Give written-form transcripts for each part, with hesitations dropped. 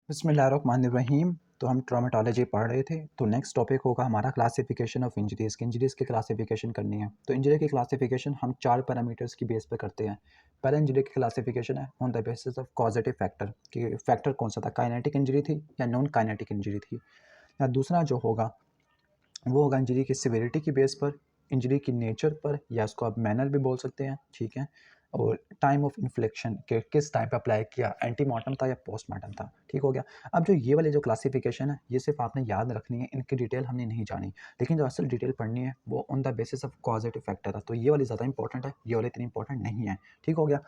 बिस्मिल्लाहिर्रहमानिर्रहीम। तो हम ट्रॉमेटोलॉजी पढ़ रहे थे। तो नेक्स्ट टॉपिक होगा हमारा क्लासिफिकेशन ऑफ इंजरीज़ की क्लासिफिकेशन करनी है। तो इंजरी की क्लासिफिकेशन हम 4 पैरामीटर्स की बेस पे करते हैं। पहला इंजरी की क्लासिफिकेशन है on the basis of causative factor कि फैक्टर कौन सा था, काइनेटिक इंजरी थी या नॉन काइनेटिक इंजरी थी। या दूसरा जो होगा वो होगा इंजरी की सिविरिटी की बेस पर, इंजरी की नेचर पर, या उसको आप मैनर भी बोल सकते हैं, ठीक है। और टाइम ऑफ इन्फ्लिक्शन के किस टाइम पे अप्लाई किया, एंटीमार्टम था या पोस्टमार्टम था, ठीक हो गया। अब जो ये वाली जो क्लासिफिकेशन है ये सिर्फ आपने याद रखनी है, इनकी डिटेल हमने नहीं जानी, लेकिन जो असल डिटेल पढ़नी है वो on the basis of causative factor है। तो ये वाली ज़्यादा इंपॉर्टेंट है, ये वाली इतनी इंपॉर्टेंट नहीं है, ठीक हो गया।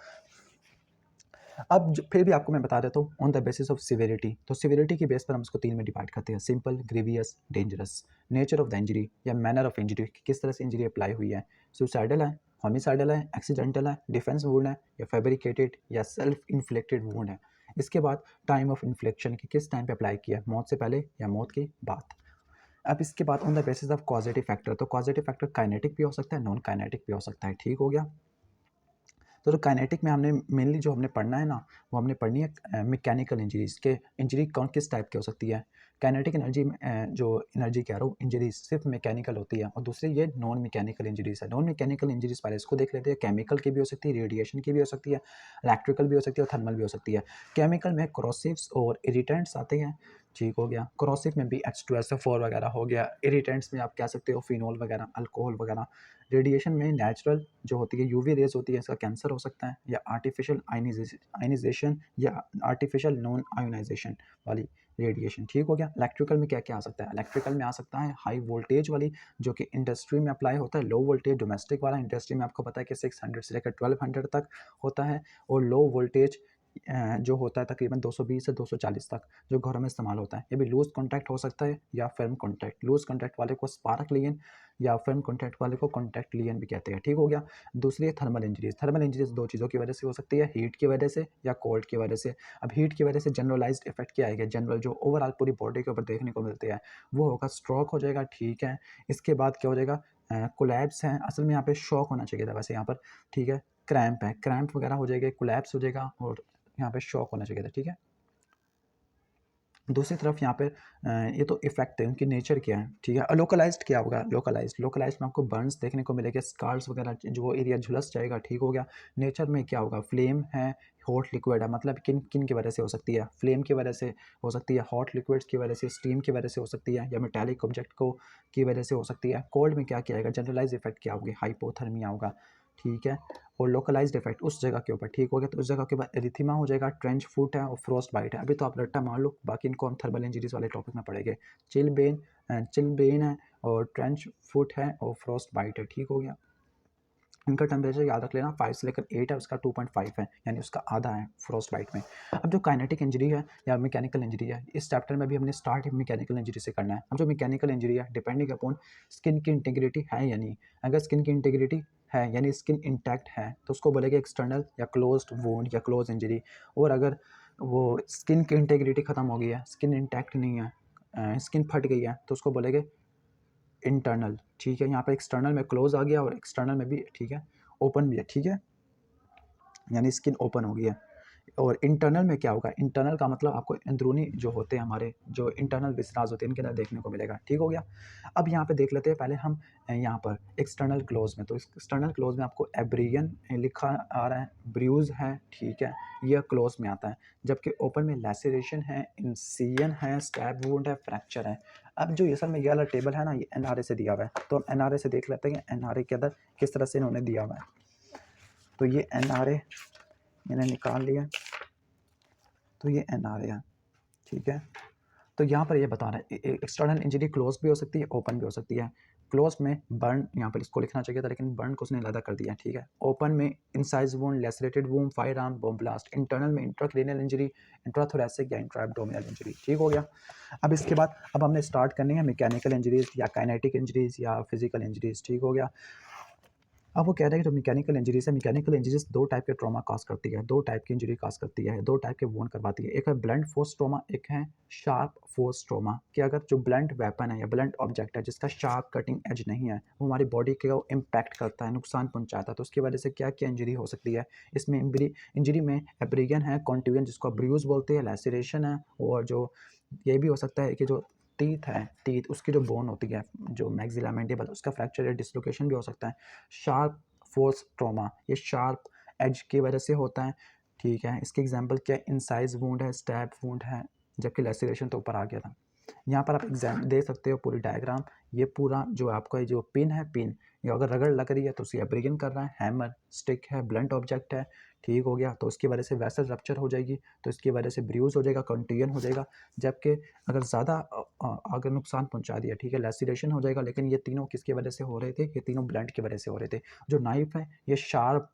अब फिर भी आपको मैं बता देता हूँ on the basis of severity. तो सिविरिटी की बेस पर हम इसको 3 में डिवाइड करते हैं, simple, grievous, dangerous. Nature of the injury या मैनर ऑफ इंजरी, किस तरह से इंजरी अप्लाई हुई है, सुसाइडल है, होमिसाइडल है, एक्सीडेंटल है, डिफेंस वुंड है, या फैब्रिकेटेड या सेल्फ इन्फ्लिक्टेड वुंड है। इसके बाद टाइम ऑफ इन्फ्लिक्शन की किस टाइम पे अप्लाई किया, मौत से पहले या मौत के बाद। अब इसके बाद on the basis of causative factor, तो कॉजेटिव फैक्टर काइनेटिक भी हो सकता है, नॉन काइनेटिक भी हो सकता है, ठीक हो गया। तो काइनेटिक में हमने मेनली जो हमने पढ़ना है ना, वो हमने पढ़नी है मैकेनिकल इंजरीज के। इंजरी कौन किस टाइप की हो सकती है। काइनेटिक एनर्जी जो एनर्जी कह रहा हूँ, इंजरीज सिर्फ मैकेनिकल होती है, और दूसरी ये नॉन मैकेनिकल इंजरीज है। नॉन मैकेनिकल इंजरीज पहले इसको देख लेते हैं। केमिकल की भी हो सकती है, रेडिएशन की भी हो सकती है, इलेक्ट्रिकल भी हो सकती है, और थर्मल भी हो सकती है। केमिकल में क्रोसिव्स और इरिटेंट्स आते हैं, ठीक हो गया। क्रोसिव में भी H2SO4 वगैरह हो गया। इरिटेंट्स में आप कह सकते हो फिनोल वगैरह, अल्कोहल वगैरह। रेडिएशन में नेचुरल जो होती है यूवी रेज होती है, इसका कैंसर हो सकता है, या आर्टिफिशियल आयनाइजेशन या आर्टिफिशियल नॉन आयोनाइजेशन वाली रेडिएशन, ठीक हो गया। इलेक्ट्रिकल में क्या क्या आ सकता है, इलेक्ट्रिकल में आ सकता है हाई वोल्टेज वाली, जो कि इंडस्ट्री में अप्लाई होता है। लो वोल्टेज डोमेस्टिक वाला इंडस्ट्री में आपको पता है कि 600 से लेकर 1200 तक होता है। और लो वोल्टेज जो होता है तकरीबन 220 से 240 तक, जो घरों में इस्तेमाल होता है। ये भी लूज कॉन्टैक्ट हो सकता है या फर्म कॉन्टैक्ट। लूज कॉन्टैक्ट वाले को स्पार्क लियन या फर्म कॉन्टैक्ट वाले को कॉन्टैक्ट लियन भी कहते हैं, ठीक हो गया। दूसरी है थर्मल इंजरीज। थर्मल इंजरीज दो चीज़ों की वजह से हो सकती है, हीट की वजह से या कोल्ड की वजह से। अब हीट की वजह से जनरलाइज्ड इफेक्ट क्या आएगा, जनरल जो ओवरऑल पूरी बॉडी के ऊपर देखने को मिलते हैं, वो होगा स्ट्रोक हो जाएगा, ठीक है। इसके बाद क्या हो जाएगा, कोलैप्स है, असल में यहाँ पे शॉक होना चाहिए था वैसे यहाँ पर, ठीक है। क्रैम्प है, क्रैम्प वगैरह हो जाएगा, कोलैप्स हो जाएगा, और यहाँ पे शॉक होना चाहिए था, ठीक है। दूसरी तरफ यहाँ पे ये तो इफेक्ट है, उनकी नेचर क्या है, ठीक है। लोकलाइज्ड क्या होगा, लोकलाइज्ड में आपको बर्न्स देखने को मिलेगा, स्कार्स वगैरह जो वो एरिया झुलस जाएगा, ठीक हो गया। नेचर में क्या होगा, फ्लेम है, हॉट लिक्विड है, मतलब किन किन की वजह से हो सकती है, फ्लेम की वजह से हो सकती है, हॉट लिक्विड्स की वजह से, स्टीम की वजह से हो सकती है, या मेटालिक ऑब्जेक्ट को की वजह से हो सकती है। कोल्ड में क्या आएगा, जनरलाइज इफेक्ट क्या होगी, हाइपोथर्मिया होगा, ठीक है। और लोकलाइज्ड इफेक्ट उस जगह के ऊपर, ठीक हो गया। तो उस जगह के ऊपर एरिथीमा हो जाएगा, ट्रेंच फुट है, और फ्रोस्ट बाइट है। अभी तो आप रट्टा मार लो, बाकी इनको हम थर्मल इंजरीज वाले टॉपिक में पढ़ेंगे। चिल बेन है, और ट्रेंच फुट है, और फ्रोस्ट बाइट है, ठीक हो गया। इनका टेम्परेचर याद रख लेना, 5 से लेकर 8 है, उसका 2.5 है, यानी उसका आधा है फ्रोस्ट बाइट में। अब जो काइनेटिक इंजरी है या मैकेनिकल इंजरी है, इस चैप्टर में भी हमने स्टार्ट मैकेनिकल इंजरी से करना है। अब जो मैकेनिकल इंजरी है, डिपेंडिंग अपॉन स्किन की इंटीग्रिटी है या नहीं। अगर स्किन की इंटीग्रिटी है यानी स्किन इंटैक्ट है, तो उसको बोलेंगे एक्सटर्नल या क्लोज्ड वुंड या क्लोज इंजरी। और अगर वो स्किन की इंटीग्रिटी खत्म हो गई है, स्किन इंटैक्ट नहीं है, स्किन फट गई है, तो उसको बोलेंगे इंटरनल, ठीक है। यहाँ पर एक्सटर्नल में क्लोज आ गया, और एक्सटर्नल में भी, ठीक है, ओपन भी है, ठीक है, यानी स्किन ओपन हो गई है। और इंटरनल में क्या होगा, इंटरनल का मतलब आपको अंदरूनी जो होते हैं, हमारे जो इंटरनल विसराज होते हैं, इनके अंदर देखने को मिलेगा, ठीक हो गया। अब यहाँ पे देख लेते हैं पहले हम यहाँ पर एक्सटर्नल क्लोज में। तो एक्सटर्नल क्लोज में आपको एब्रियन लिखा आ रहा है, ब्रूज है, ठीक है, यह क्लोज में आता है। जबकि ओपन में लैसेरेशन है, इंसिजन है, स्टैब वुंड है, फ्रैक्चर है। अब जो असल में ये वाला टेबल है ना, ये एनआरए से दिया हुआ है, तो हम एनआरए से देख लेते हैं एनआरए के अंदर किस तरह से इन्होंने दिया हुआ है। तो ये एनआरए मैंने निकाल लिया, तो ये एनआरए है, ठीक है। तो यहाँ पर ये बता रहा है एक्सटर्नल इंजरी क्लोज भी हो सकती है, ओपन भी हो सकती है। क्लोज में बर्न, यहाँ पर इसको लिखना चाहिए था, लेकिन बर्न को उसने अलग कर दिया, ठीक है। ओपन में incise wound, lacerated wound, fire arm, bomb blast. Internal में इंट्राक्रेनियल इंजरी, इंट्राथोरेसिक या इंट्राएब्डोमिनल इंजरी, ठीक हो गया। अब इसके बाद अब हमने स्टार्ट करनी है मैकेनिकल इंजरीज या काइनेटिक इंजरीज या फिजिकल इंजरीज, ठीक हो गया। अब वो कह रहे हैं कि जो मैकेनिकल इंजरीज है, मैकेनिकल इंजरीज 2 टाइप के ट्रॉमा कॉज़ करती है, 2 टाइप की इंजरी कॉज़ करती है, 2 टाइप के वुंड करवाती है। एक है ब्लंट फोर्स ट्रॉमा, एक है शार्प फोर्स ट्रॉमा, कि अगर जो ब्लंट वेपन है या ब्लंट ऑब्जेक्ट है जिसका शार्प कटिंग एज नहीं है, वो हमारी बॉडी को इम्पैक्ट करता है, नुकसान पहुँचाता है, तो उसकी वजह से क्या-क्या इंजरी हो सकती है। इसमें इंजरी में एब्रेगन है, कॉन्ट्यूजन जिसको आप ब्रूज बोलते हैं, लैसेरेशन है, और जो ये भी हो सकता है कि जो टीथ है, टीथ उसकी जो बोन होती है, जो मैक्सिला मैंडिबल उसका फ्रैक्चर या डिसलोकेशन भी हो सकता है। शार्प फोर्स ट्रॉमा, ये शार्प एज की वजह से होता है, ठीक है। इसके एग्जांपल क्या है, इंसाइज वुंड है, स्टैब वुंड है, जबकि लैसेरेशन तो ऊपर आ गया था। यहाँ पर आप एग्जाम दे सकते हो पूरी डायग्राम। ये पूरा जो आपका ये जो पिन है, पिन ये अगर रगड़ लग रही है तो उसे एब्रेगन कर रहा है, हैमर स्टिक है, ब्लंट ऑब्जेक्ट है, ठीक हो गया, तो उसकी वजह से वेसल रप्चर हो जाएगी, तो इसकी वजह से ब्रूज हो जाएगा, कंट्यूजन हो जाएगा। जबकि अगर ज़्यादा अगर नुकसान पहुंचा दिया, ठीक है, लैसिरेशन हो जाएगा। लेकिन ये तीनों किसकी वजह से हो रहे थे, ये तीनों ब्लंट की वजह से हो रहे थे। जो नाइफ है ये शार्प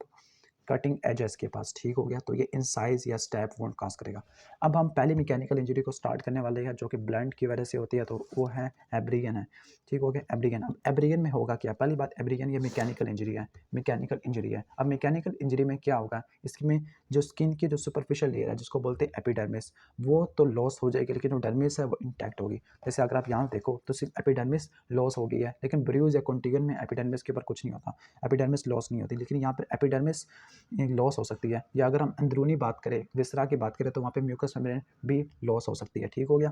कटिंग एज है इसके पास, ठीक हो गया, तो ये इंसाइज या स्टैब वुंड कॉज करेगा। अब हम पहली मैकेनिकल इंजरी को स्टार्ट करने वाले हैं जो कि ब्लंट की वजह से होती है, तो वो है एब्रिगन है, ठीक हो गया, एब्रिगन। अब एब्रिगन में होगा क्या, पहली बात, एब्रिगन ये मैकेनिकल इंजरी है, मैकेनिकल इंजरी है। अब मैकेनिकल इंजरी में क्या होगा, इसमें जो स्किन की जो सुपरफिशियल लेयर है जिसको बोलते हैं एपिडर्मिस, वो तो लॉस हो जाएगी, लेकिन जो डर्मिस है वो इंटैक्ट होगी। जैसे अगर आप यहाँ देखो तो सिर्फ एपिडर्मिस लॉस हो गई है, लेकिन ब्रूज या कॉन्टिगन में एपिडर्मिस के ऊपर कुछ नहीं होता, एपिडर्मिस लॉस नहीं होती, लेकिन यहाँ पर एपिडर्मिस लॉस हो सकती है। या अगर हम अंदरूनी बात करें, विसरा की बात करें, तो वहाँ पे म्यूकस मेम्ब्रेन भी लॉस हो सकती है, ठीक हो गया।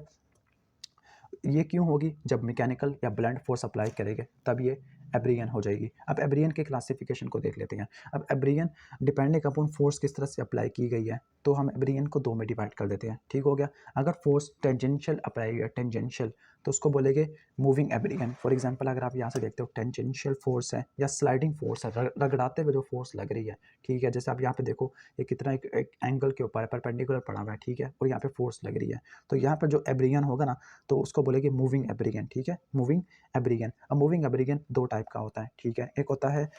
ये क्यों होगी, जब मैकेनिकल या ब्लंट फोर्स अप्लाई करेंगे तब ये एब्रियन हो जाएगी। अब एब्रियन के क्लासिफिकेशन को देख लेते हैं। अब एब्रियन डिपेंडिंग अपॉन फोर्स किस तरह से अप्लाई की गई है, तो हम एब्रियन को 2 में डिवाइड कर देते हैं, ठीक हो गया। अगर फोर्स टेंजेंशियल अप्लाई हुई है, टेंजेंशियल, तो उसको बोलेंगे मूविंग एब्रियन। फॉर एग्जांपल अगर आप यहाँ से देखते हो टेंजेंशियल फोर्स है या स्लाइडिंग फोर्स है, रगड़ाते हुए जो फोर्स लग रही है, ठीक है। जैसे आप यहाँ पे देखो ये कितना एक एंगल के ऊपर है, परपेंडिकुलर पड़ा हुआ है, ठीक है, और यहाँ पे फोर्स लग रही है, तो यहाँ पर जो एब्रियन होगा ना, तो उसको बोलेंगे मूविंग एब्रिगन, ठीक है, मूविंग एब्रिगन। अब मूविंग एब्रिगन 2 टाइप का होता है, ठीक है, एक होता है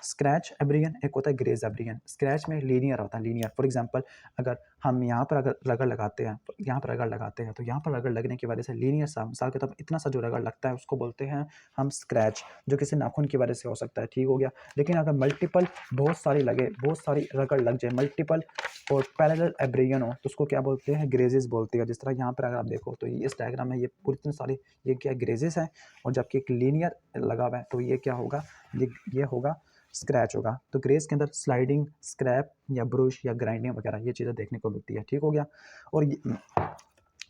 स्क्रैच एब्रिगन, एक होता है ग्रेज एब्रिगन। स्क्रैच में लीनियर होता है, लीनियर। फॉर एग्जांपल अगर हम यहाँ पर अगर रगड़ लगाते हैं, यहाँ पर रगड़ लगाते हैं, तो यहाँ पर रगड़ लगने की वजह से लीनियर सा मिसाल के तौर पर इतना सा जो रगड़ लगता है उसको बोलते हैं हम स्क्रैच, जो किसी नाखून की वजह से हो सकता है, ठीक हो गया। लेकिन अगर मल्टीपल बहुत सारी लगे, बहुत सारी रगड़ लग जाए, मल्टीपल और पैरेलल एब्रिगन हो, तो उसको क्या बोलते हैं, ग्रेजेस बोलते हैं। जिस तरह यहाँ पर अगर आप देखो तो इस डायग्राम में ये पूरी इतनी सारी ये क्या ग्रेजेस है, और जबकि एक लीनियर लगा हुआ है, तो ये क्या होगा, ये होगा स्क्रैच होगा। तो ग्रेज के अंदर स्लाइडिंग, स्क्रैप या ब्रुश या ग्राइंडिंग वगैरह ये चीज़ें देखने को मिलती है, ठीक हो गया। और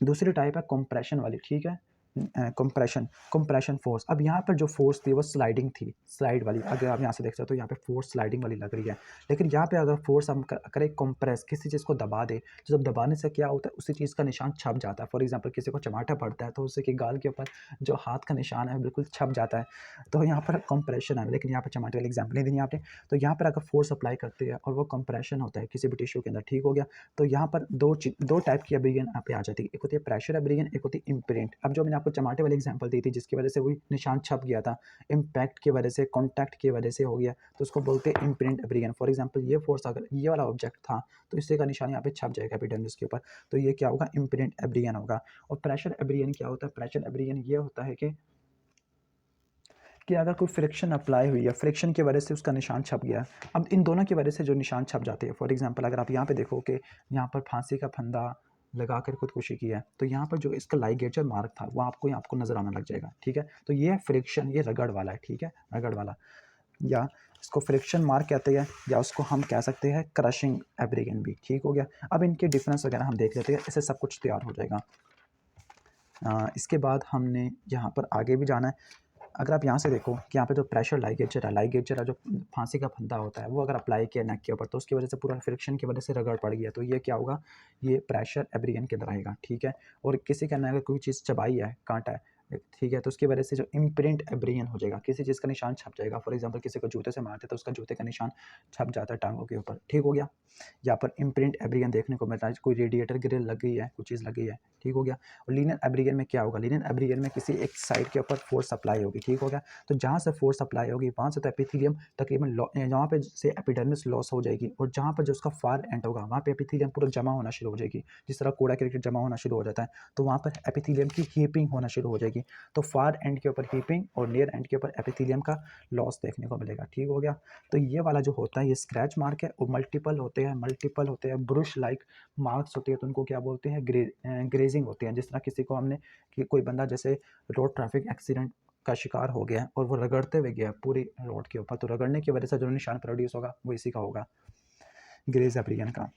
दूसरी टाइप है कंप्रेशन वाली, ठीक है, कंप्रेशन फोर्स। अब यहाँ पर जो फोर्स थी वो स्लाइडिंग थी, स्लाइड वाली। अगर आप यहाँ से देख सकते हो तो यहाँ पे फोर्स स्लाइडिंग वाली लग रही है, लेकिन यहाँ पे अगर फोर्स हम करें कंप्रेस, किसी चीज़ को दबा दे, तो जब दबाने से क्या होता है, उसी चीज़ का निशान छप जाता है। फॉर एग्जाम्पल किसी को चमाटा पड़ता है तो उसे के गाल के ऊपर जो हाथ का निशान है बिल्कुल छप जाता है, तो यहाँ पर कंप्रेशन है। लेकिन यहाँ पर चमाटे वाली एग्जाम्पल नहीं देनी आपने। तो यहाँ पर अगर फोर्स अप्लाई करते हैं और वो कंप्रेशन होता है किसी भी टिश्यू के अंदर, ठीक हो गया, तो यहाँ पर दो टाइप की एब्रिगन यहाँ पे आ जाती है, एक होती है प्रेशर एब्रिगन, एक होती है इम्प्रिंट। अब जो मैंने आपको चमाटे वाली एग्जांपल दी थी जिसकी वजह से वही निशान छप गया था, इम्पैक्ट की वजह से, कॉन्टैक्ट की वजह से हो गया, तो उसको बोलते हैं इम्प्रिंट एब्रिगन। फॉर एग्जांपल ये फोर्स अगर ये वाला ऑब्जेक्ट था तो इससे का निशान यहाँ पे छप जाएगा एपिडर्मिस के ऊपर, तो ये क्या होगा, इम्प्रिंट एब्रिगन होगा। और प्रेशर एब्रिगन क्या होता है, प्रेशर एब्रिगन ये होता है कि अगर कोई फ्रिक्शन अप्लाई हुई है, फ्रिक्शन की वजह से उसका निशान छप गया। अब इन दोनों की वजह से जो निशान छप जाते हैं, फॉर एग्जांपल अगर आप यहाँ पे देखो कि यहाँ पर फांसी का फंदा लगा कर खुदकुशी की है, तो यहाँ पर जो इसका लाइगेचर मार्क था वो आपको नजर आने लग जाएगा, ठीक है। तो ये फ्रिक्शन, ये रगड़ वाला है, ठीक है, रगड़ वाला, या इसको फ्रिक्शन मार्क कहते हैं, या उसको हम कह सकते हैं क्रशिंग एब्रिगन भी, ठीक हो गया। अब इनके डिफरेंस वगैरह हम देख लेते हैं, इससे सब कुछ तैयार हो जाएगा। इसके बाद हमने यहाँ पर आगे भी जाना है। अगर आप यहाँ से देखो कि यहाँ पे जो प्रेशर लाइगेचर है, जो फांसी का फंदा होता है, वो अगर अप्लाई किया नेक के ऊपर तो उसकी वजह से पूरा फ्रिक्शन की वजह से रगड़ पड़ गया, तो ये क्या होगा, ये प्रेशर एब्रिगन के अंदर आएगा, ठीक है। और किसी का अगर कोई चीज़ चबाई है, कांटा है, ठीक है, तो उसकी वजह से जो इम्प्रिंट एब्रिगन हो जाएगा, किसी चीज़ का निशान छप जाएगा। फॉर एग्जाम्पल किसी को जूते से मारते तो उसका जूते का निशान छप जाता है टांगों के ऊपर, ठीक हो गया। यहाँ पर इम्प्रिंट एब्रिगन देखने को मिलता है, कोई रेडिएटर ग्रिल लग गई है, कोई चीज़ लगी है, ठीक हो गया। और लीनियर एब्रिगन में क्या होगा, लीनियर एब्रिगन में किसी एक साइड के ऊपर फोर्स अप्लाई होगी, ठीक हो गया। तो जहाँ से फोर्स अप्लाई होगी वहाँ से तो एपिथेलियम तकरीबन जहाँ पे से एपिडर्मिस लॉस हो जाएगी, और जहाँ पर जो उसका फार एंड होगा वहाँ पे एपिथेलियम पूरा जमा होना शुरू हो जाएगी। जिस तरह कूड़ा क्रिकेट जमा होना शुरू हो जाता है, तो वहाँ पर एपिथेलियम की हीपिंग होना शुरू हो जाएगी। तो फार एंड के ऊपर हीपिंग और नियर एंड के ऊपर एपिथेलियम का लॉस देखने को मिलेगा, ठीक हो गया। तो ये वाला जो होता है ये स्क्रैच मार्क है, और मल्टीपल होते हैं ब्रुश लाइक मार्क्स होते हैं, तो उनको क्या बोलते हैं, ग्रेजिंग होते हैं। जिस तरह किसी को हमने कि कोई बंदा जैसे रोड ट्रैफिक एक्सीडेंट का शिकार हो गया और वो रगड़ते हुए गया पूरी रोड के ऊपर, तो रगड़ने की वजह से जो निशान प्रोड्यूस होगा वो इसी का होगा, ग्रेज एब्रिगन का।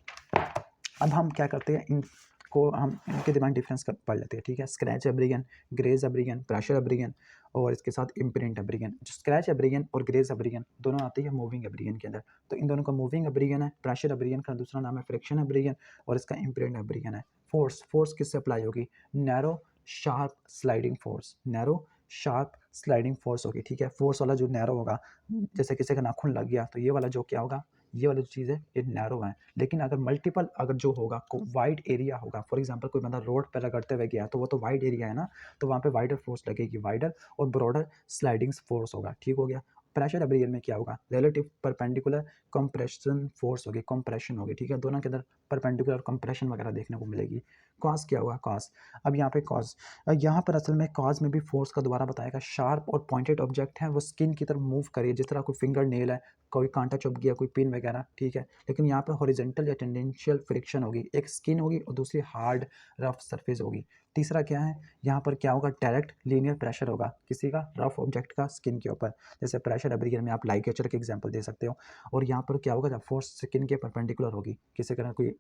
अब हम क्या करते हैं, इनको हम इनके दरमियान डिफरेंस पढ़ लेते हैं, ठीक है। स्क्रैच एब्रिगन, ग्रेज एब्रिगन, प्रेशर एब्रिगन और इसके साथ इम्प्रिंट एब्रिगन। जो स्क्रैच एब्रिगन और ग्रेज एब्रिगन दोनों आती है मूविंग एब्रिगन के अंदर। तो इन दोनों का मूविंग एब्रिगन है, प्रेशर एब्रिगन का दूसरा नाम है फ्रिक्शन एब्रिगन, और इसका इम्प्रिंट एब्रिगन है। फोर्स किससे अप्लाई होगी, narrow sharp sliding force, narrow sharp sliding force होगी, ठीक है। फोर्स वाला जो नैरो होगा, जैसे किसी का नाखून लग गया तो ये वाला जो क्या होगा, ये वाली चीज़ है ये नैरो है। लेकिन अगर मल्टीपल अगर जो होगा वाइड एरिया होगा, फॉर एग्जांपल कोई बंदा रोड पर रगड़ते हुए गया तो वो तो वाइड एरिया है ना, तो वहाँ पे वाइडर फोर्स लगेगी, वाइडर और ब्रॉडर स्लाइडिंग फोर्स होगा, ठीक हो गया। प्रेशर एब्रिगन में क्या होगा, रिलेटिव परपेंडिकुलर कंप्रेशन फोर्स होगी, कंप्रेशन होगी, ठीक है। दोनों के अंदर परपेंडिकुलर कंप्रेशन वगैरह देखने को मिलेगी। कॉज क्या होगा, कॉज, अब यहाँ पे कॉज, यहाँ पर असल में कॉज में भी फोर्स का दोबारा बताएगा। शार्प और पॉइंटेड ऑब्जेक्ट है वो स्किन की तरफ मूव करिए, जिस तरह कोई फिंगर नेल है, कोई कांटा चुभ गया, कोई पिन वगैरह, ठीक है। लेकिन यहाँ पर हॉरिजॉन्टल या टेंडेंशियल फ्रिक्शन होगी, एक स्किन होगी और दूसरी हार्ड रफ सरफेस होगी। तीसरा क्या है, यहाँ पर क्या होगा, डायरेक्ट लीनियर प्रेशर होगा किसी का रफ ऑब्जेक्ट का स्किन के ऊपर, जैसे प्रेशर एब्रिगन में आप लाइगेचर के एग्जांपल दे सकते हो। और यहाँ पर क्या होगा, जब फोर्स स्किन के परपेंडिकुलर होगी, किसी तरह कोई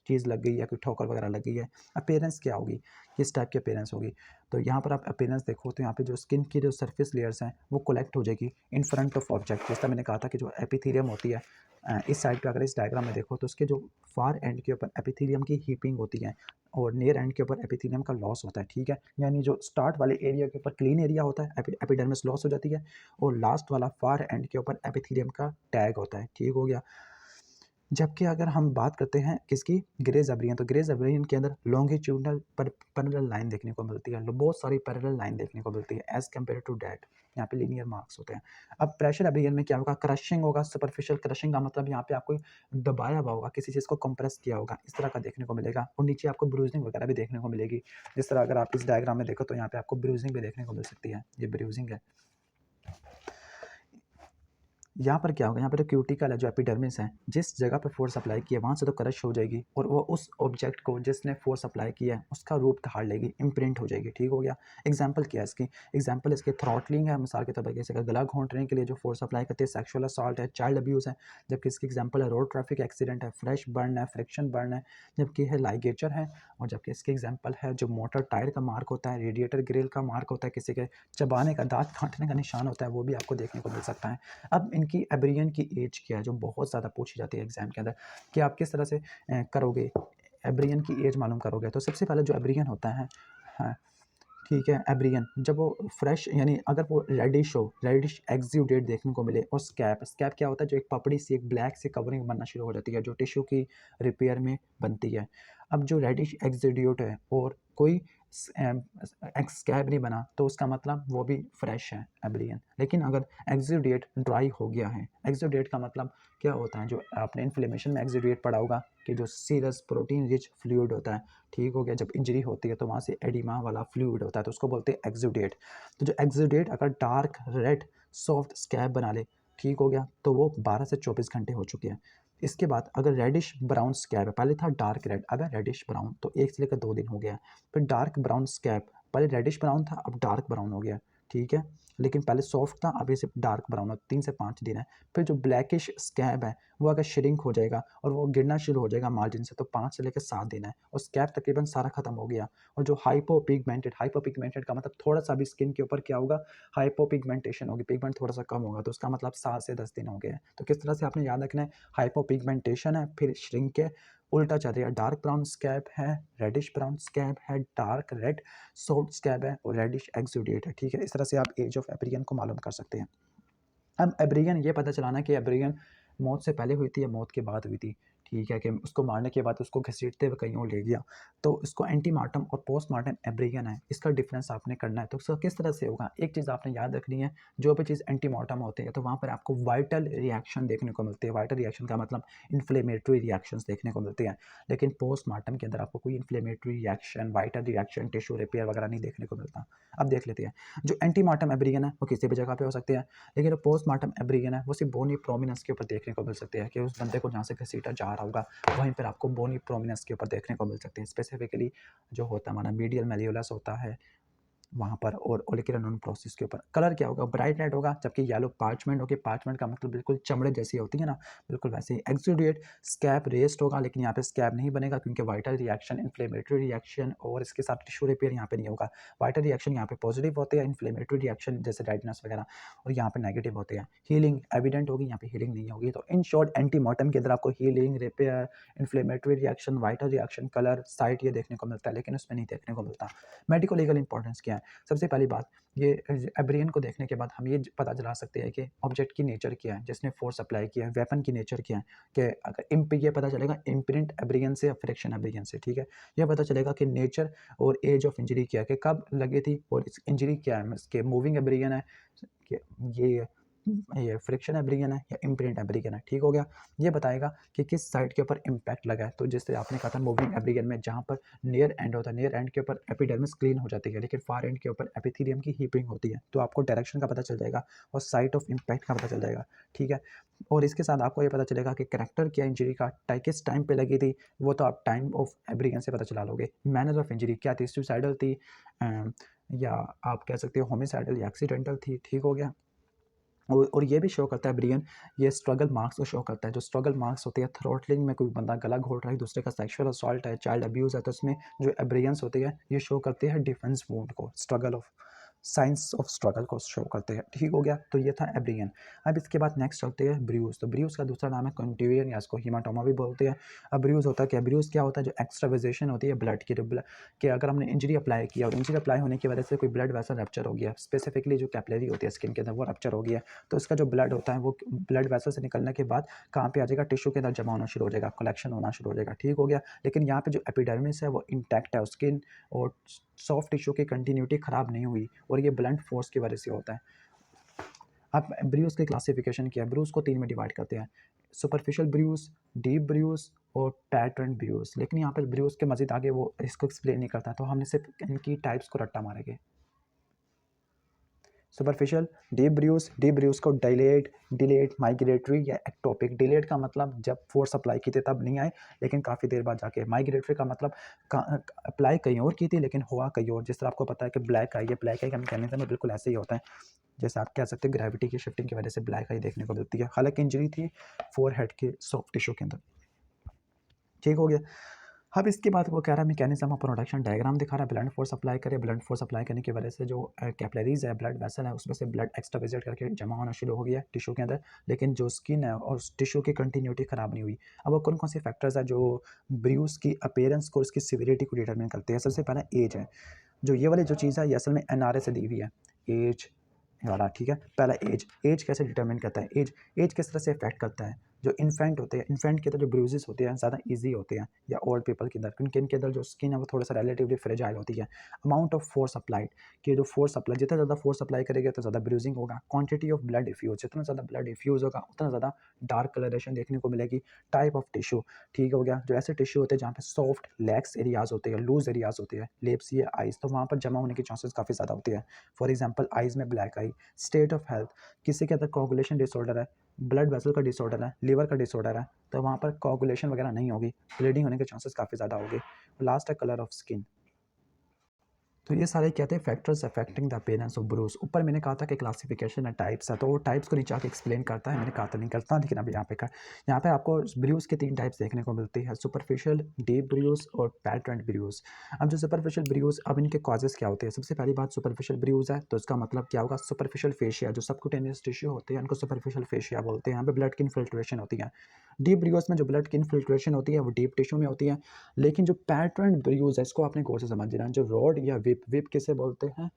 चीज़ लग गई या कोई ठोकर वगैरह लग गई है। अपीयरेंस क्या होगी, किस टाइप की अपीयरेंस होगी, तो यहाँ पर आप अपीयरेंस देखो तो यहाँ पे जो स्किन की जो सरफेस लेयर्स हैं वो कलेक्ट हो जाएगी इन फ्रंट ऑफ ऑब्जेक्ट। जैसा मैंने कहा था कि जो एपिथेलियम होती है, इस साइड पे अगर इस डायग्राम में देखो तो उसके जो फार एंड के ऊपर एपिथेलियम की हीपिंग होती है और नियर एंड के ऊपर एपिथेलियम का लॉस होता है, ठीक है। यानी जो स्टार्ट वाले एरिया के ऊपर क्लीन एरिया होता है, एपिडर्मिस लॉस हो जाती है, और लास्ट वाला फार एंड के ऊपर एपिथेलियम का टैग होता है, ठीक हो गया। जबकि अगर हम बात करते हैं किसकी, ग्रेज एब्रियन, तो ग्रेज एब्रियन के अंदर लॉन्गिट्यूडनल पैरेलल लाइन देखने को मिलती है, बहुत सारी पैरेलल लाइन देखने को मिलती है एज कम्पेयर टू डैट। यहाँ पे लीनियर मार्क्स होते हैं। अब प्रेशर एब्रियन में क्या होगा, क्रशिंग होगा, सुपरफिशियल क्रशिंग का मतलब यहाँ पे आपको दबाया हुआ होगा, किसी चीज़ को कंप्रेस किया होगा, इस तरह का देखने को मिलेगा। और नीचे आपको ब्रूजिंग वगैरह भी देखने को मिलेगी। जिस तरह अगर आप इस डायग्राम में देखो तो यहाँ पे आपको ब्रूजिंग भी देखने को मिल सकती है, ये ब्रूजिंग है। यहाँ पर क्या होगा, यहाँ पर जो क्यूटिकल है, जो एपिडर्मिस है, जिस जगह पे फोर्स अप्लाई किया वहाँ से तो क्रश हो जाएगी, और वो उस ऑब्जेक्ट को जिसने फोर्स अप्लाई किया है उसका रूप धार लेगी, इम्प्रिंट हो जाएगी, ठीक हो गया। एग्जांपल क्या है इसकी, एग्जांपल इसके थ्रॉटलिंग है, मिसाल के तौर पर किसी का गला घोंटने के लिए जो फोर्स अप्लाई करते हैं, सेक्शुअल असॉल्ट है, चाइल्ड अब्यूज़ है। जबकि इसकी एग्जाम्पल है रोड ट्रैफिक एक्सीडेंट है, फ्रेश बर्न है, फ्रिक्शन बर्न है। जबकि है लाइगेचर है। और जबकि इसकी एग्जाम्पल है जो मोटर टायर का मार्क होता है, रेडिएटर ग्रिल का मार्क होता है, किसी के चबाने का, दांत काटने का निशान होता है, वो भी आपको देखने को मिल सकता है। अब इनकी एब्रियन की एज क्या है, जो बहुत ज़्यादा पूछी जाती है एग्जाम के अंदर, कि आप किस तरह से करोगे एब्रियन की एज मालूम करोगे। तो सबसे पहले जो एब्रियन होता है, हाँ ठीक है, एब्रियन जब वो फ्रेश, यानी अगर वो रेडिश हो, रेडिश एक्सुडेट देखने को मिले, और स्कैप, स्कैप क्या होता है, जो एक पपड़ी सी एक ब्लैक सी कवरिंग बनना शुरू हो जाती है, जो टिश्यू की रिपेयर में बनती है। अब जो रेडिश एक्सुडेट है और कोई स्कैब नहीं बना, तो उसका मतलब वो भी फ्रेश है एब्रियन। लेकिन अगर एक्सुडेट ड्राई हो गया है, एक्सुडेट का मतलब क्या होता है, जो आपने इन्फ्लेमेशन में एक्सुडेट पढ़ा होगा कि जो सीरस प्रोटीन रिच फ्लूइड होता है, ठीक हो गया, जब इंजरी होती है तो वहाँ से एडिमा वाला फ्लूइड होता है, तो उसको बोलते हैं एक्सुडेट। तो जो एक्सुडेट अगर डार्क रेड सॉफ्ट स्कैब बना ले, ठीक हो गया, तो वो 12 से 24 घंटे हो चुके हैं। इसके बाद अगर रेडिश ब्राउन स्कैब है, पहले था डार्क रेड, अब है रेडिश ब्राउन, तो 1 से लेकर 2 दिन हो गया। फिर डार्क ब्राउन स्कैब, पहले रेडिश ब्राउन था, अब डार्क ब्राउन हो गया, ठीक है। लेकिन पहले सॉफ्ट था, अब ये सिर्फ डार्क ब्राउन है, 3 से 5 दिन है। फिर जो ब्लैकिश स्कैब है वो अगर श्रिंक हो जाएगा और वो गिरना शुरू हो जाएगा मार्जिन से, तो 5 से लेकर 7 दिन है, और स्कैब तकरीबन सारा खत्म हो गया। और जो हाइपोपिगमेंटेड का मतलब थोड़ा सा भी स्किन के ऊपर क्या होगा, हाइपोपिगमेंटेशन होगी, पिगमेंट थोड़ा सा कम होगा, तो उसका मतलब 7 से 10 दिन हो गए। तो किस तरह से आपने याद रखना है, हाइपोपिगमेंटेशन है, फिर श्रिंक है, उल्टा चल रहा है, डार्क ब्राउन स्कैब है, रेडिश ब्राउन स्कैब है, डार्क रेड सॉफ्ट स्कैब है, और रेडिश एक्सुडेट है, ठीक है। इस तरह से आप एज ऑफ एब्रियन को मालूम कर सकते हैं। अब एब्रियन ये पता चलाना कि एब्रियन मौत से पहले हुई थी या मौत के बाद हुई थी, ठीक है, कि उसको मारने के बाद उसको घसीटते हुए कहीं और ले गया। तो इसको एंटीमार्टम और पोस्टमार्टम एब्रियन है, इसका डिफरेंस आपने करना है। तो उसका किस तरह से होगा, एक चीज़ आपने याद रखनी है, जो भी चीज़ एंटीमार्टम होती है तो वहाँ पर आपको वाइटल रिएक्शन देखने को मिलती है। वाइटल रिएक्शन का मतलब इन्फ्लेमेटरी रिएक्शंस देखने को मिलती हैं, लेकिन पोस्टमार्टम के अंदर आपको कोई inflammatory reaction, vital reaction, tissue repair वगैरह नहीं देखने को मिलता। अब देख लेते हैं, जो एंटीमार्टम एब्रियन है वो किसी भी जगह पे हो सकते हैं, लेकिन जो पोस्टमार्टम एब्रियन है वो सिर्फ बोनी प्रोमिनेंस के ऊपर देखने को मिल सकते हैं, कि उस बंदे को जहाँ से घसीटा जा रहा होगा वहीं पर आपको बोनी प्रोमिनेंस के ऊपर देखने को मिल सकते हैं। स्पेसिफिकली जो होता है हमारा मीडियल मेल्यूलस होता है वहाँ पर, और ओलिकेरानोन प्रोसेस के ऊपर कलर क्या होगा, ब्राइट रेड होगा, जबकि येलो पार्चमेंट होगी। पार्चमेंट का मतलब बिल्कुल चमड़े जैसी होती है ना, बिल्कुल वैसे ही। एक्सुडेट स्कैब रेस्ट होगा, लेकिन यहाँ पे स्कैब नहीं बनेगा क्योंकि वाइटल रिएक्शन, इन्फ्लेमेटरी रिएक्शन और इसके साथ टिश्यू रिपेयर यहाँ पे नहीं होगा। वाइटल रिएक्शन यहाँ पे पॉजिटिव होते हैं, इन्फ्लेमेटरी रिएक्शन जैसे रेडनेस वगैरह, और यहाँ पे नेगेटिव होते हैं। हीलिंग एविडेंट होगी, यहाँ पे हीलिंग नहीं होगी। तो इन शॉर्ट एंटीमार्टम के अंदर आपको healing, repair, inflammatory reaction, vital reaction, colour, site ये देखने को मिलता है, लेकिन उसमें नहीं देखने को मिलता। मेडिको लीगल इंपॉर्टेंस क्या है, सबसे पहली बात ये एब्रियन को देखने के बाद हम ये पता चला सकते हैं कि ऑब्जेक्ट की नेचर क्या है, जिसने फोर्स अप्लाई किया है, वेपन की नेचर क्या है, कि अगर ये पता चलेगा इम्प्रिंट एब्रियन से या फ्रिक्शन एब्रियन से, ठीक है। यह पता चलेगा कि नेचर और एज ऑफ इंजरी क्या है, कि कब लगी थी और इस इंजरी क्या है, इसके मूविंग एब्रियन है, कि ये फ्रिक्शन एब्रियन है या इम्प्रिंट एब्रियन है, ठीक हो गया। ये बताएगा कि किस साइड के ऊपर इम्पैक्ट लगा है। तो जैसे आपने कहा था मूविंग एब्रियन में जहाँ पर नियर एंड होता है, नियर एंड के ऊपर एपिडर्मिस क्लीन हो जाती है, लेकिन फार एंड के ऊपर एपिथेलियम की हीपिंग होती है। तो आपको डायरेक्शन का पता चल जाएगा और साइट ऑफ इम्पैक्ट का पता चल जाएगा, ठीक है। और इसके साथ आपको ये पता चलेगा कि करैक्टर क्या इंजरी का, किस टाइम पे लगी थी, वो तो आप टाइम ऑफ एब्रियन से पता चला लोगे। मैनर ऑफ इंजरी क्या थी, सुसाइडल थी या आप कह सकते हो होमिसाइडल या एक्सीडेंटल थी, ठीक हो गया। और ये भी शो करता है एब्रियन, ये स्ट्रगल मार्क्स को शो करता है। जो स्ट्रगल मार्क्स होते हैं, थ्रॉटलिंग में कोई बंदा गला घोट रहा है, दूसरे का सेक्सुअल असॉल्ट है, चाइल्ड अब्यूज़ है, तो उसमें जो एब्रियंस होती है ये शो करते हैं डिफेंस वूंड को, struggle of science of struggle को शो करते हैं, ठीक हो गया। तो ये था एब्रियन। अब इसके बाद नेक्स्ट चलते हैं ब्रूज। तो ब्रूज का दूसरा नाम है कंट्यूरियन, या इसको हीमाटोमा भी बोलते हैं। अब ब्रूज होता है क्या, ब्रूज क्या होता है, जो एक्स्ट्रावेजेशन होती है ब्लड की, कि अगर हमने इंजरी अप्लाई किया और इंजरी अप्लाई होने की वजह से कोई ब्लड वेसल रप्चर हो गया, स्पेसिफिकली जो कैपिलरी होती है स्किन के अंदर वो रप्चर हो गया, तो इसका जो ब्लड होता है वो ब्लड वेसल से निकलने के बाद कहाँ पे आ जाएगा, टिश्यू के अंदर जमा होना शुरू हो जाएगा, कलेक्शन होना शुरू हो जाएगा, ठीक हो गया। लेकिन यहाँ पे जो एपिडर्मिस है वो इंटैक्ट है, स्किन और सॉफ्ट टिश्यू की कंटिन्यूटी खराब नहीं हुई, और ये ब्लंट फोर्स की वजह से होता है। अब ब्रूज की क्लासिफिकेशन क्या है, ब्रूज को 3 में डिवाइड करते हैं, सुपरफिशियल ब्रूज, डीप ब्रूज और पैटर्न ब्रूज। लेकिन यहाँ पर ब्रूज के मजीद आगे वो इसको एक्सप्लेन नहीं करता, तो हमने सिर्फ इनकी टाइप्स को रट्टा मारेंगे। सुपरफिशियल डीप ब्रूज को डिलेट माइग्रेटरी या एक्टोपिक। डिलेट का मतलब जब फोर्स अप्लाई की थी तब नहीं आए, लेकिन काफ़ी देर बाद जाके। माइग्रेटरी का मतलब अप्लाई कहीं और की थी लेकिन हुआ कहीं और। जिस तरह आपको पता है कि ब्लैक आई है, ब्लैक आई का मैकेनिज्म बिल्कुल ऐसे ही होता है, जैसे आप कह सकते हैं ग्रेविटी की शिफ्टिंग की वजह से ब्लैक आई देखने को मिलती है। हालांकि इंजरी थी फोरहेड के सॉफ्ट टिश्यू के अंदर, ठीक हो गया। अब इसके बाद वो कह रहा है मैकेनिज्म ऑफ प्रोडक्शन, डायग्राम दिखा रहा है, ब्लड फोर्स अप्लाई करे, ब्लड फोर्स अप्लाई करने की वजह से जो कैपिलरीज है, ब्लड वेसल है, उसमें से ब्लड एक्स्ट्रा विजिट करके जमा होना शुरू हो गया टिश्यू के अंदर, लेकिन जो स्किन है और टिश्यू की कंटिन्यूटी खराब नहीं हुई। अब वो कौन कौन से फैक्टर्स है जो ब्रूज की अपीयरेंस को, उसकी सिविरिटी को डिटरमिन करते हैं। सबसे पहला एज है, जो ये वाली जो चीज़ है ये असल में एनआरए से दी हुई है, एज वाला, ठीक है। पहला एज कैसे डिटरमिन करता है, एज किस तरह से इफेक्ट करता है। जो इन्फेंट होते हैं, इन्फेंट के अंदर जो ब्रूजेस होते हैं ज़्यादा इजी होते हैं, या ओल्ड पीपल के अंदर, क्योंकि इनके अंदर जो स्किन है वो थोड़ा सा रिलेटिवली फ्रेजाइल होती है। अमाउंट ऑफ फोर्स अप्लाइड, कि जो फोर्स अप्लाई, जितना ज़्यादा फोर्स अप्लाई करेगा तो ज़्यादा ब्रूजिंग होगा। क्वांटिटी ऑफ ब्लड इफ्यूज, जितना ज़्यादा ब्लड इफ्यूज होगा उतना ज़्यादा डार्क कलरेशन देखने को मिलेगी। टाइप ऑफ टिश्यू, ठीक हो गया। जो ऐसे टिश्यू होते हैं जहाँ पे सॉफ्ट लैक्स एरियाज होते हैं, लूज एरियाज होते हैं, लिप्स या आइज, तो वहाँ पर जमा होने की चांसेस काफ़ी ज़्यादा होती है। फॉर एग्जाम्पल आइज में black I. State of health, किसी के अंदर कोगुलेशन डिसऑर्डर है, ब्लड वेसल का डिसऑर्डर है, लीवर का डिसऑर्डर है, तो वहाँ पर कोगुलेशन वगैरह नहीं होगी, ब्लीडिंग होने के चांसेस काफ़ी ज़्यादा होंगे। लास्ट है कलर ऑफ स्किन। तो ये सारे क्या थे, factors affecting the appearance of bruise. ऊपर मैंने कहा था कि क्लासिफिकेशन है, टाइप्स है, तो वो टाइप्स को नीचे आके एक्सप्लेन करता है, मैंने कहा था नहीं करता, लेकिन अब यहाँ पे आपको ब्रूज के 3 टाइप्स देखने को मिलती है, सुपरफिशियल, डीप ब्रूज और पैटर्न ब्रूज। अब जो सुपरफिशियल ब्रूज, अब इनके कॉजेस क्या होते हैं। सबसे पहली बात, सुपरफिशियल ब्रूज है तो इसका मतलब क्या होगा, सुपरफिशियल फेशिया, जो सबक्यूटेनियस टिश्यू होते हैं उनको सुपरफिशियल फेशिया बोलते हैं, यहाँ पे ब्लड की इन्फिल्ट्रेशन होती है। डीप ब्रूज में जो ब्लड की इन्फिल्ट्रेशन होती है वो डीप टिश्यू में होती है। लेकिन जो पैटर्न ब्रूज है इसको आपने गौर से समझना है। जो रॉड या विप किसे बोलते हैं,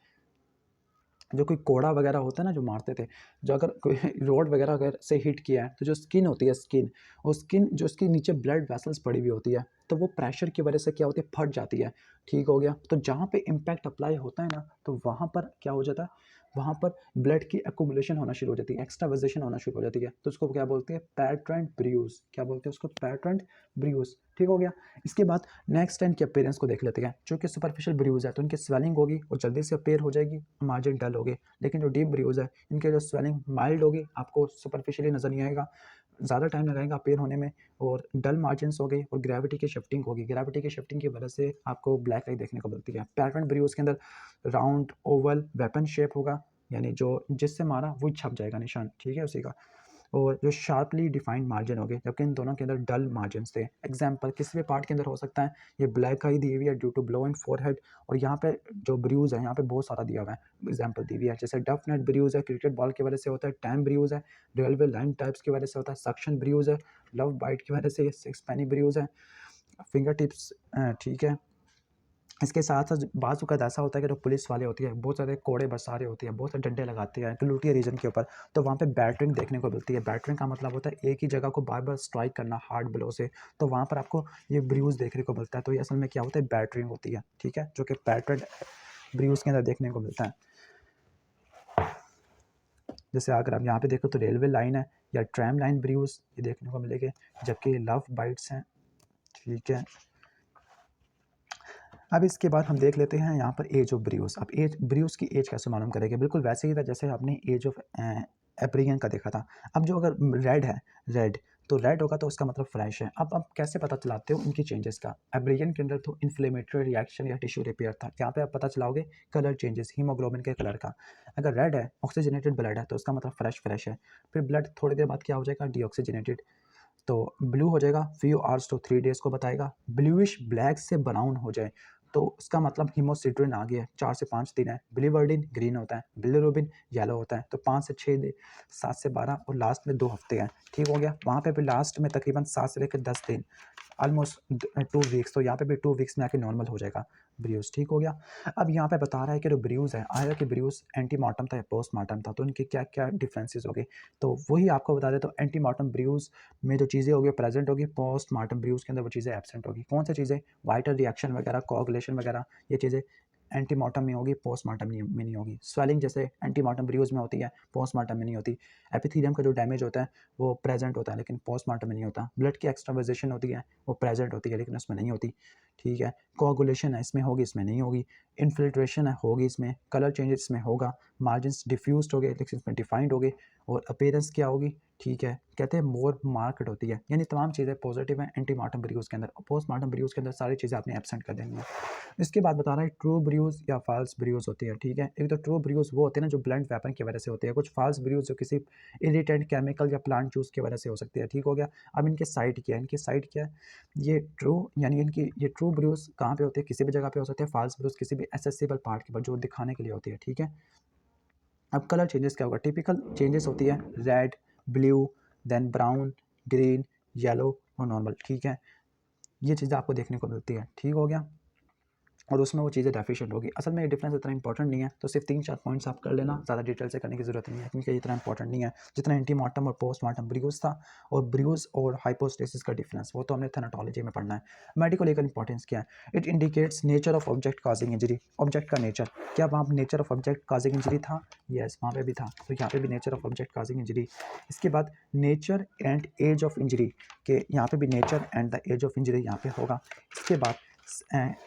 जो कोई कोड़ा वगैरह होता है ना जो मारते थे, जो अगर कोई रोड वगैरह अगर से हिट किया है तो जो स्किन होती है, स्किन, वो स्किन जो उसके नीचे ब्लड वेसल्स पड़ी हुई होती है, तो वो प्रेशर की वजह से क्या होती है, फट जाती है। ठीक हो गया। तो जहाँ पे इम्पैक्ट अप्लाई होता है ना, तो वहाँ पर क्या हो जाता है, वहाँ पर ब्लड की एक्यूमुलेशन होना शुरू हो जाती है, एक्स्ट्रावाजेशन होना शुरू हो जाती है। तो उसको क्या बोलते हैं, पैटर्न ब्रूज। क्या बोलते हैं उसको, पैटर्न ब्रूज। ठीक हो गया। इसके बाद नेक्स्ट टाइम के अपीयरेंस को देख लेते हैं। चूँकि सुपरफिशियल ब्रूज है तो इनकी स्वेलिंग होगी और जल्दी से अपीयर हो जाएगी, मार्जिन डल होगी। लेकिन जो डीप ब्रूज है, इनके जो स्वेलिंग माइल्ड होगी, आपको सुपरफिशियली नज़र नहीं आएगा, ज़्यादा टाइम लगाएगा अपीयर होने में, और डल मार्जिन्स हो गई, और ग्रेविटी की शिफ्टिंग होगी। ग्रेविटी की शिफ्टिंग की वजह से आपको ब्लैक आई देखने को मिलती है। पैटर्न ब्रूज के अंदर राउंड ओवल वेपन शेप होगा, यानी जो जिससे मारा वो छप जाएगा निशान, ठीक है, उसी का। और जो शार्पली डिफाइंड मार्जिन हो गए, जबकि इन दोनों के अंदर डल मार्जिन थे। एग्जाम्पल किसी भी पार्ट के अंदर हो सकता है, ये ब्लैक आई दी हुई है due to blow in forehead, और यहाँ पे जो ब्रूज है यहाँ पे बहुत सारा दिया हुआ है, एग्जाम्पल दी हुई है, जैसे डफ नेट ब्रूज है, क्रिकेट बॉल की वजह से होता है, टैम ब्रूज है, रेलवे लाइन टाइप्स की वजह से होता है, सक्शन ब्रूज है, लव बाइट की वजह से, सिक्स पेनी ब्रूज है, फिंगर टिप्स, ठीक है। इसके साथ साथ बाज़ औक़ात ऐसा होता है कि जो पुलिस वाले होती है, बहुत सारे कोड़े बरसा रहे होती है, बहुत सारे डंडे लगाते हैं ग्लूटियर रीजन के ऊपर, तो वहाँ पे बैटरिंग देखने को मिलती है। बैटरिंग का मतलब होता है एक ही जगह को बार बार स्ट्राइक करना हार्ड ब्लो से, तो वहाँ पर आपको ये ब्रूज देखने को मिलता है। तो ये असल में क्या होता है, बैटरिंग होती है, ठीक है, जो कि पैटर्न ब्रूज के अंदर देखने को मिलता है। जैसे अगर आप यहाँ पे देखो तो रेलवे लाइन है या ट्रैम लाइन ब्रूज ये देखने को मिलेंगे, जबकि लव बाइट्स हैं, ठीक है। अब इसके बाद हम देख लेते हैं यहाँ पर एज ऑफ ब्रूस। अब एज ब्रूस की एज कैसे मालूम करेंगे, बिल्कुल वैसे ही था जैसे आपने एज ऑफ एप्रियन का देखा था। अब जो अगर रेड है, रेड तो रेड होगा तो उसका मतलब फ्रेश है। अब आप कैसे पता चलाते हो उनकी चेंजेस का, एब्रियन के अंदर तो इन्फ्लेमेटरी रिएक्शन या टिश्यू रिपेयर था, यहाँ पे आप पता चलाओगे कलर चेंजेस, हीमोग्लोबिन के कलर का। अगर रेड है, ऑक्सीजनेटेड ब्लड है, तो उसका मतलब फ्रेश है। फिर ब्लड थोड़ी देर बाद क्या हो जाएगा, डीऑक्सीजनेटेड, तो ब्लू हो जाएगा, फ्यू आवर्स टू 3 डेज़ को बताएगा। ब्लूइश ब्लैक से ब्राउन हो जाए तो उसका मतलब हीमोसिट्रिन आ गया है, 4 से 5 दिन है। बिलीवर्डिन ग्रीन होता है, बिलिरुबिन येलो होता है, तो 5 से 6 दिन, 7 से 12 और लास्ट में 2 हफ्ते हैं। ठीक हो गया। वहाँ पे भी लास्ट में तकरीबन 7 से लेकर 10 दिन, ऑलमोस्ट 2 वीक्स, तो यहाँ पे भी 2 वीक्स में आके नॉर्मल हो जाएगा ब्रूज। ठीक हो गया। अब यहाँ पे बता रहा है कि जो ब्रूज है, आया कि ब्रूज एंटीमार्टम था या पोस्टमार्टम था, तो इनके क्या क्या डिफरेंसेस हो गए, तो वही आपको बता देता हूँ। एंटीमार्टम ब्रूज में जो चीज़ें होगी प्रेजेंट होगी, पोस्टमार्टम ब्रूज के अंदर वो चीज़ें एब्सेंट होगी। कौन सी चीज़ें, वाइटल रिएक्शन वगैरह, कोआगुलेशन वगैरह, ये चीज़ें एंटीमार्टम में होगी, पोस्टमार्टम में नहीं होगी। स्वेलिंग जैसे एंटीमार्टम ब्रूज में होती है, पोस्टमार्टम में नहीं होती। एपिथेलियम का जो डैमेज होता है वो प्रेजेंट होता है लेकिन पोस्टमार्टम में नहीं होता। ब्लड की एक्स्ट्रावाजेशन होती है, वो प्रेजेंट होती है लेकिन उसमें नहीं होती। ठीक है। कोआगुलेशन है, इसमें होगी, इसमें नहीं होगी। इन्फिल्ट्रेशन है, होगी इसमें। कलर चेंजेस इसमें होगा। मार्जिन्स डिफ्यूज्ड हो गए लेकिन इसमें डिफाइंड हो गए। और अपीयरेंस क्या होगी, ठीक है, कहते हैं मोर मार्केट होती है। यानी तमाम चीज़ें पॉजिटिव हैं एंटीमार्टम ब्रूज के अंदर, पोस्टमार्टम ब्रूज के अंदर सारी चीज़ें आपने एब्सेंट कर देनी है। इसके बाद बता रहा है ट्रू ब्रूज या फॉल्स ब्रूज होती है। ठीक है। एक तो ट्रू ब्रूज वो होते हैं ना जो ब्लंट वेपन की वजह से होते हैं, कुछ फॉल्स ब्रूज जो किसी इरिटेंट केमिकल या प्लांट जूस की वजह से हो सकती है। ठीक हो गया। अब इनके साइड क्या है, इनकी साइड क्या है, ये ट्रू, यानी इनकी ये ट्रू ब्रूज कहाँ पे होते हैं, किसी भी जगह पे हो सकते हैं। फॉल्स ब्रूज किसी भी एसेसिबल पार्ट के ऊपर जो दिखाने के लिए होती है। ठीक है। अब कलर चेंजेस क्या होगा, टिपिकल चेंजेस होती है red, blue, then brown, green, yellow और नॉर्मल। ठीक है। ये चीज़ें आपको देखने को मिलती है। ठीक हो गया। और उसमें वो चीज़ें डेफिशिएंट होगी। असल में ये डिफरेंस इतना इंपॉर्टेंट नहीं है, तो सिर्फ 3-4 पॉइंट्स आप कर लेना, ज़्यादा डिटेल से करने की ज़रूरत नहीं है क्योंकि ये इतना इंपॉर्टेंट नहीं है जितना एंटीमार्टम और पोस्टमार्टम ब्रूज था। और ब्रूज और हाइपोस्टेसिस का डिफरेंस वो तो हमने थैनाटोलॉजी में पढ़ना है। मेडिको लीगल इंपॉर्टेंस क्या है, it indicates nature of object causing injury. Object का नेचर, क्या वहाँ पर nature of object causing injury था, यस वहाँ पे भी था, तो यहाँ पे भी nature of object causing injury. इसके बाद nature and age of injury, के यहाँ पे भी nature and the age of injury यहाँ पे होगा। इसके बाद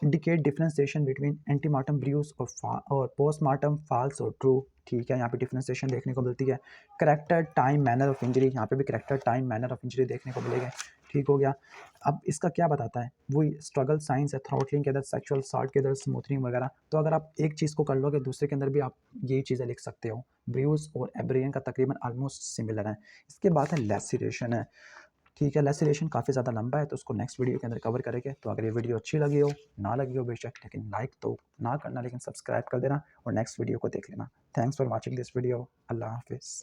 indicate differentiation between antemortem bruise और पोस्टमार्टम फॉल्स और ट्रू। ठीक है। यहाँ पे डिफरेंशिएशन देखने को मिलती है। Character time manner of injury, यहाँ पे भी character time manner of injury देखने को मिलेगा। ठीक हो गया। अब इसका क्या बताता है, वही स्ट्रगल साइंस है, थ्रॉटलिंग के अंदर, सेक्सुअल साल्ट के अंदर, स्मूथनिंग वगैरह। तो अगर आप एक चीज़ को कर लोगे दूसरे के अंदर भी आप यही चीज़ें लिख सकते हो। ब्रूज और एब्रियन का तकरीबन ऑलमोस्ट सिमिलर है। इसके बाद है लेसिरेशन है। ठीक है। लेसिलेशन काफ़ी ज़्यादा लंबा है तो उसको नेक्स्ट वीडियो के अंदर कवर करेंगे। तो अगर ये वीडियो अच्छी लगी हो, ना लगी हो बेशक, लेकिन लाइक तो ना करना, लेकिन सब्सक्राइब कर देना और नेक्स्ट वीडियो को देख लेना। Thanks for watching this video. अल्लाह हाफिज़।